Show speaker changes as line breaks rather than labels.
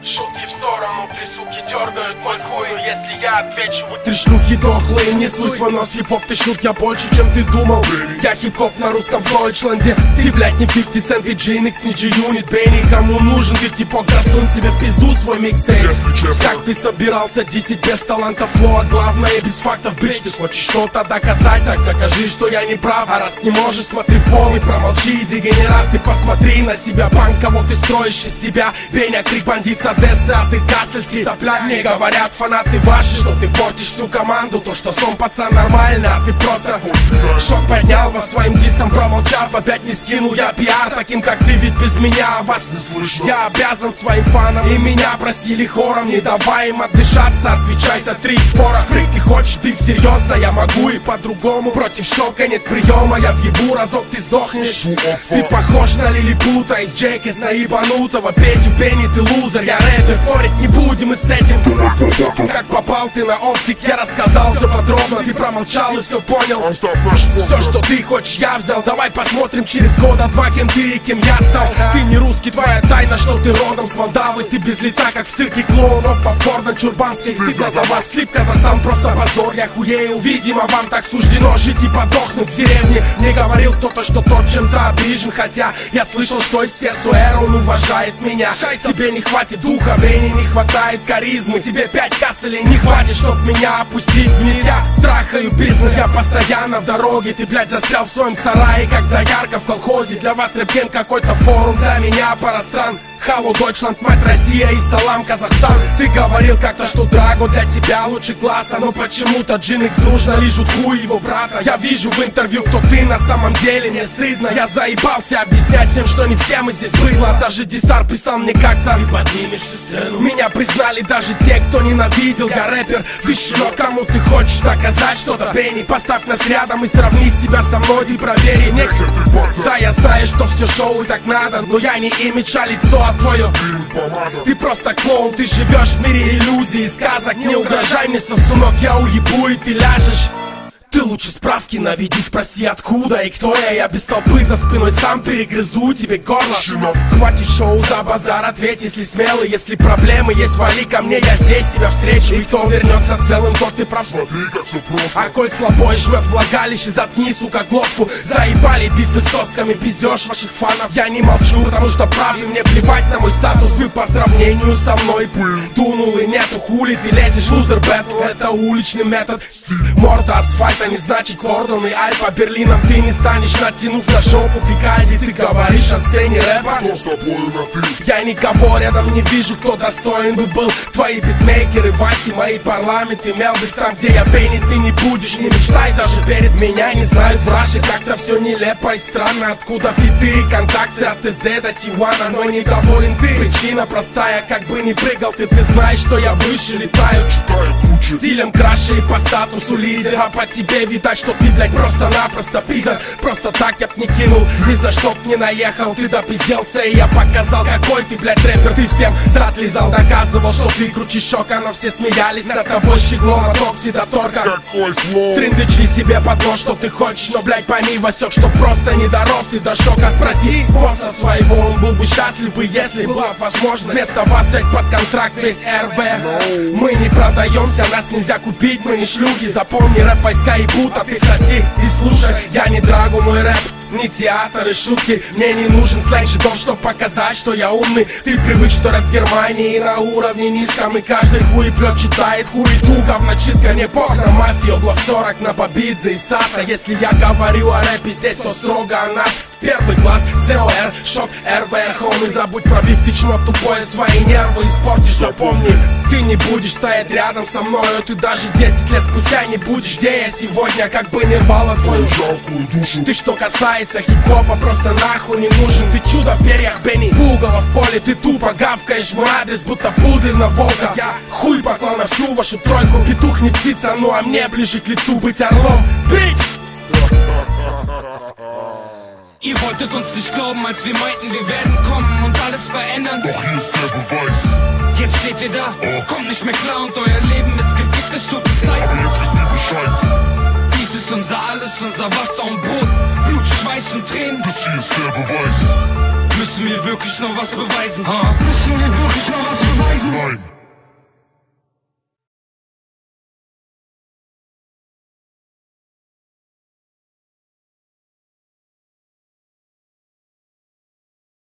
Шутки в сторону, три суки дергают мой хуй. Если я отвечу, вы три шлюхи дохлые. Несусь в нос хип-хоп, ты шут, я больше, чем ты думал. Я хип-хоп на русском в Дойчленде. Ты, блядь, не 50 Cent, ты Джинекс, не G-Unit, Бенни. Кому нужен ты, типок, засунь себе в пизду свой микстейп. Как ты собирался, 10 без таланта флоа. Главное, без фактов, бич. Ты хочешь что-то доказать, так докажи, что я не прав. А раз не можешь, смотри в пол и промолчи, дегенерат. Ты посмотри на себя, банк, кого ты строишь из себя. Беня, крик, бандит с Одессы, а ты Кассельский. Сопля, мне говорят фанаты ваши, что ты портишь всю команду. То, что сон, пацан, нормально, а ты просто шок поднял вас своим дисом, промолчав. Опять не скинул я пиар таким, как ты, ведь без меня вас не слышно. Я обязан своим фанам, и меня просили хором. Не давай им отдышаться, отвечай за 3 в порах. Фрик, ты хочешь биф, серьезно, я могу и по-другому. Против шока нет приема, я въебу разок, ты сдохнешь. Ты похож на лилипута из Джейкис, на ебанутого Петю, Бенни, ты лузер. Я рэпер, спорить не будем и с этим. Как попал ты на оптик, я рассказал все подробно. Ты промолчал и все понял. Все, что ты хочешь, я взял. Давай посмотрим через года два, кем ты и кем я стал. Ты не русский, твоя тайна, что ты родом с Молдавы. Ты без лица, как в цирке клоун. Опа, в Гордон Чурбанской, стыдно за вас. Слип, Казахстан, просто позор, я хуею. Видимо, вам так суждено жить и подохнуть в деревне. Мне говорил кто-то, что тот чем-то обижен. Хотя я слышал, что из всех суэр он уважает меня. Тебе не хватит духа, времени не хватает харизмы. Тебе 5 касселей не хватит, чтоб меня опустить вниз. Я трахаю бизнес, я постоянно в дороге. Ты, блядь, застрял в своем сарае, как доярка в колхозе. Для вас рэп-ген какой-то форум, для меня пара стран. Халло, Дойчланд, мать Россия и салам, Казахстан. Ты говорил как-то, что Драго для тебя лучше класса. Но почему-то Джинекс дружно лижут хуй его брата. Я вижу в интервью, кто ты на самом деле, мне стыдно. Я заебался объяснять всем, что не все мы здесь быдло. Даже Дисар писал мне как-то: ты поднимешь всю сцену. Меня признали даже те, кто ненавидел. Я рэпер, ты щенок, кому ты хочешь доказать что-то? Бенни, поставь нас рядом и сравни себя со мной. Ты провери, не... Да, я знаю, что все шоу и так надо, но я не имидж, а лицо твое. Ты просто клоун, ты живешь в мире иллюзий и сказок. Не угрожай мне, сосунок, я уебу и ты ляжешь. Ты лучше справки наведи, спроси откуда и кто я без толпы за спиной сам перегрызу тебе горло. Хватит шоу за базар, ответь, если смелый. Если проблемы есть, вали ко мне, я здесь тебя встречу. И кто вернется целым, тот ты прав.
Смотри, как все просто.
А коль слабой жмет влагалище, заткни, сука, глотку. Заебали бифы с сосками, пиздешь ваших фанов. Я не молчу, потому что прав, и мне плевать на мой статус. Вы по сравнению со мной дунул и нету, хули ты лезешь, лузер бэтл. Это уличный метод, морда асфальт. Это не значит Гордон и Альфа. Берлином ты не станешь, натянув на жопу Пикади. Ты говоришь о сцене рэпа,
кто с тобой на ты?
Я никого рядом не вижу, кто достоин бы был. Твои битмейкеры, Васи, мои парламенты, Мелбикс, там где я Бенни, ты не будешь, не мечтай даже перед меня. Не знают в Раше, как-то все нелепо и странно. Откуда фиты и контакты от СД до Тивана. Но недоволен ты, причина простая. Как бы ни прыгал ты знаешь, что я выше летаю. Стилем краше и по статусу лидер. А по тебе видать, что ты, блядь, просто-напросто пидор. Просто так я б не кинул, ни за что б не наехал. Ты допизделся, и я показал, какой ты, блядь, рэпер. Ты всем зад лизал, доказывал, что ты круче шока. Но все смеялись над тобой щеглом от Окси до Торка.
Какой флоу?
Трындычи себе под нос, что ты хочешь. Но, блядь, пойми, Васек, что просто не дорос ты до шока. Спроси босса своего, он был бы счастлив бы, если была возможность вместо вас взять под контракт весь РВ. Мы не продаемся, нас нельзя купить, мы не шлюхи. Запомни, рэп войска и будто ты соси и слушай. Я не Драго, мой рэп не театр и шутки. Мне не нужен сленг жидов, чтоб показать, что я умный. Ты привык, что рэп в Германии на уровне низком. И каждый хуеплет читает хуету, говночитка. Не пох на мафию, облав 40 на Бабидзе и Стаса. Если я говорю о рэпе здесь, то строго о нас. Первый класс, ЦОР, шок, РВР, хоми. Забудь про биф, ты чмо тупое, свои нервы испортишь. Запомни, ты не будешь стоять рядом со мною. Ты даже 10 лет спустя не будешь, где я сегодня. Как бы не рвало твою
жалкую душу.
Ты что касается хип-хопа, просто нахуй не нужен. Ты чудо в перьях, Бенни, пугало в поле. Ты тупо гавкаешь мой адрес, будто пудель на волка. Я хуй поклал на всю вашу тройку. Петух не птица, ну а мне ближе к лицу быть орлом. Бич!
Ihr wolltet uns nicht glauben, als wir meinten, wir werden kommen und alles verändern.
Doch hier ist der Beweis.
Jetzt steht ihr da, kommt nicht mehr klar und euer Leben ist gefickt, es tut uns leid.
Aber jetzt wisst ihr Bescheid.
Dies ist unser Alles, unser Wasser und Brot, Blut, Schweiß und Tränen.
Das hier ist der Beweis.
Müssen wir wirklich noch was beweisen, ha? Müssen wir wirklich noch was beweisen?
Nein.